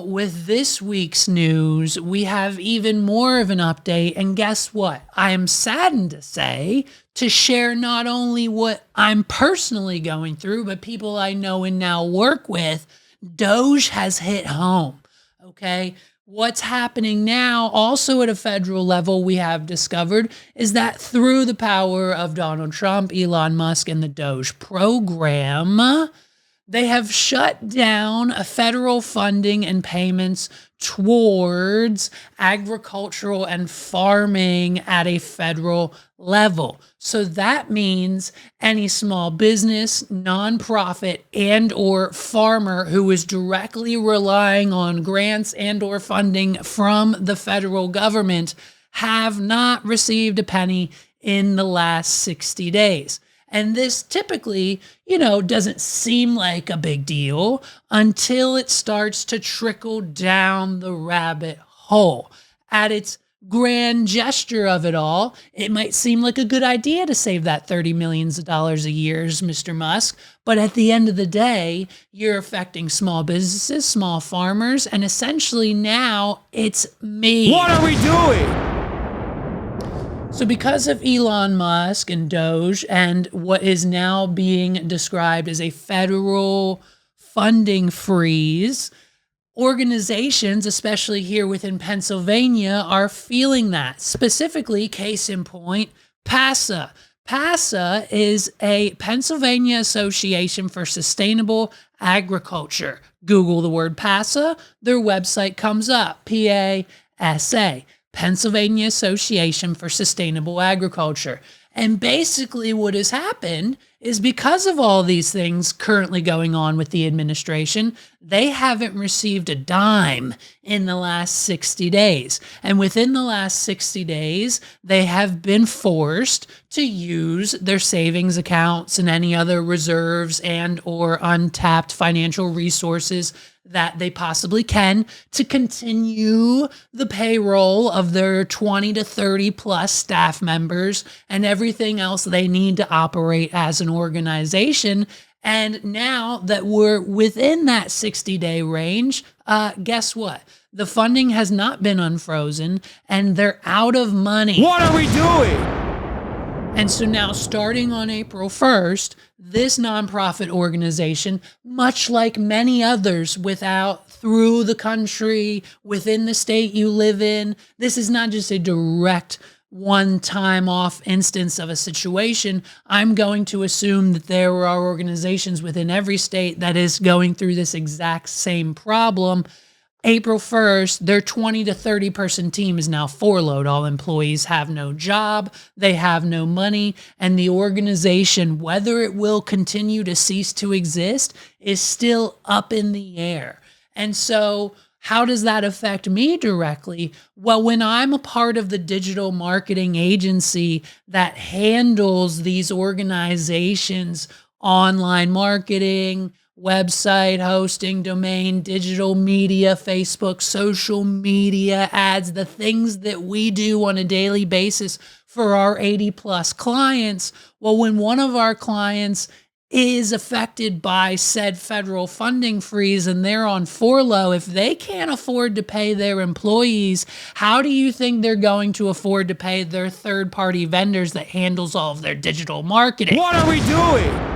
with this week's news, we have even more of an update. And guess what? I am saddened to say to share not only what I'm personally going through, but people I know and now work with. DOGE has hit home. Okay. What's happening now, also at a federal level, we have discovered, is that through the power of Donald Trump, Elon Musk, and the DOGE program, they have shut down federal funding and payments towards agricultural and farming at a federal level. So that means any small business, nonprofit, and or farmer who is directly relying on grants and or funding from the federal government have not received a penny in the last 60 days. And this typically, doesn't seem like a big deal until it starts to trickle down the rabbit hole. At its grand gesture of it all, it might seem like a good idea to save that $30 million a year, Mr. Musk. But at the end of the day, you're affecting small businesses, small farmers, and essentially now it's me. What are we doing? So because of Elon Musk and DOGE and what is now being described as a federal funding freeze, organizations, especially here within Pennsylvania, are feeling that. Specifically, case in point, PASA. PASA is a Pennsylvania Association for Sustainable Agriculture. Google the word PASA, their website comes up, PASA. Pennsylvania Association for Sustainable Agriculture. And basically what has happened is because of all these things currently going on with the administration, they haven't received a dime in the last 60 days. And within the last 60 days, they have been forced to use their savings accounts and any other reserves and or untapped financial resources that they possibly can to continue the payroll of their 20 to 30 plus staff members and everything else they need to operate as an organization. And now that we're within that 60-day range, guess what? The funding has not been unfrozen and they're out of money. What are we doing? And so now starting on April 1st, this nonprofit organization, much like many others through the country, within the state you live in, this is not just a direct one-time off instance of a situation. I'm going to assume that there are organizations within every state that is going through this exact same problem. April 1st, their 20 to 30 person team is now furloughed. All employees have no job, they have no money, and the organization, whether it will continue to cease to exist, is still up in the air. And so how does that affect me directly? Well, when I'm a part of the digital marketing agency that handles these organizations' online marketing, website hosting, domain, digital media, Facebook, social media ads, the things that we do on a daily basis for our 80 plus clients. Well, when one of our clients is affected by said federal funding freeze and they're on furlough, if they can't afford to pay their employees, how do you think they're going to afford to pay their third-party vendors that handles all of their digital marketing? What are we doing?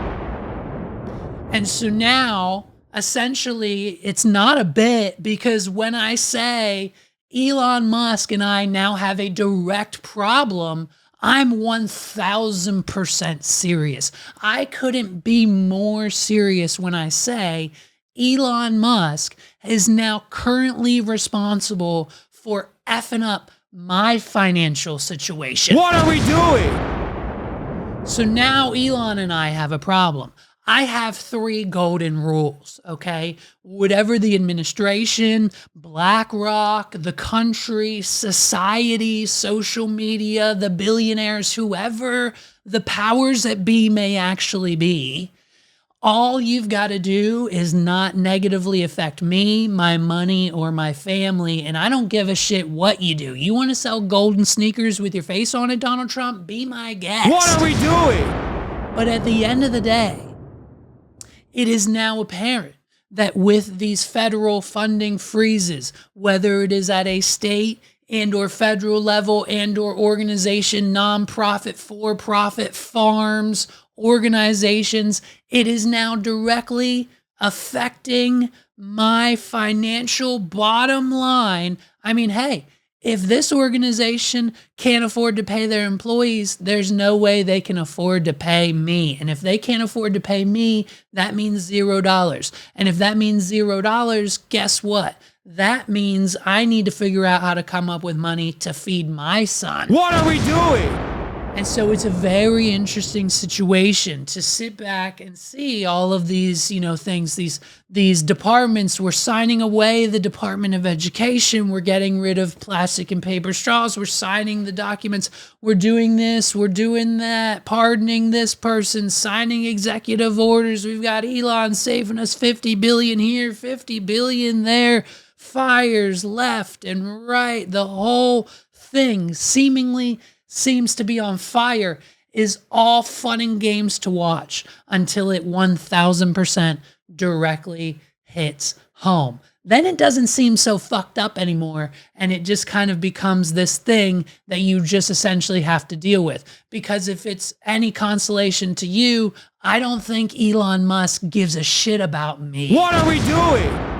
And so now, essentially, it's not a bit, because when I say Elon Musk and I now have a direct problem, I'm 1,000% serious. I couldn't be more serious when I say Elon Musk is now currently responsible for effing up my financial situation. What are we doing? So now Elon and I have a problem. I have 3 golden rules, okay? Whatever the administration, BlackRock, the country, society, social media, the billionaires, whoever the powers that be may actually be, all you've got to do is not negatively affect me, my money, or my family, and I don't give a shit what you do. You want to sell golden sneakers with your face on it, Donald Trump? Be my guest. What are we doing? But at the end of the day, it is now apparent that with these federal funding freezes, whether it is at a state and or federal level and or organization, nonprofit, for-profit, farms, organizations, it is now directly affecting my financial bottom line. I mean, hey, if this organization can't afford to pay their employees, there's no way they can afford to pay me. And if they can't afford to pay me, that means $0. And if that means $0, guess what? That means I need to figure out how to come up with money to feed my son. What are we doing? And so it's a very interesting situation to sit back and see all of these, things, these departments. We're signing away the Department of Education. We're getting rid of plastic and paper straws. We're signing the documents. We're doing this. We're doing that. Pardoning this person, signing executive orders. We've got Elon saving us 50 billion here, 50 billion there. Fires left and right. The whole thing seemingly seems to be on fire, is all fun and games to watch until it 1000% directly hits home. Then it doesn't seem so fucked up anymore, and it just kind of becomes this thing that you just essentially have to deal with. Because if it's any consolation to you, I don't think Elon Musk gives a shit about me. What are we doing?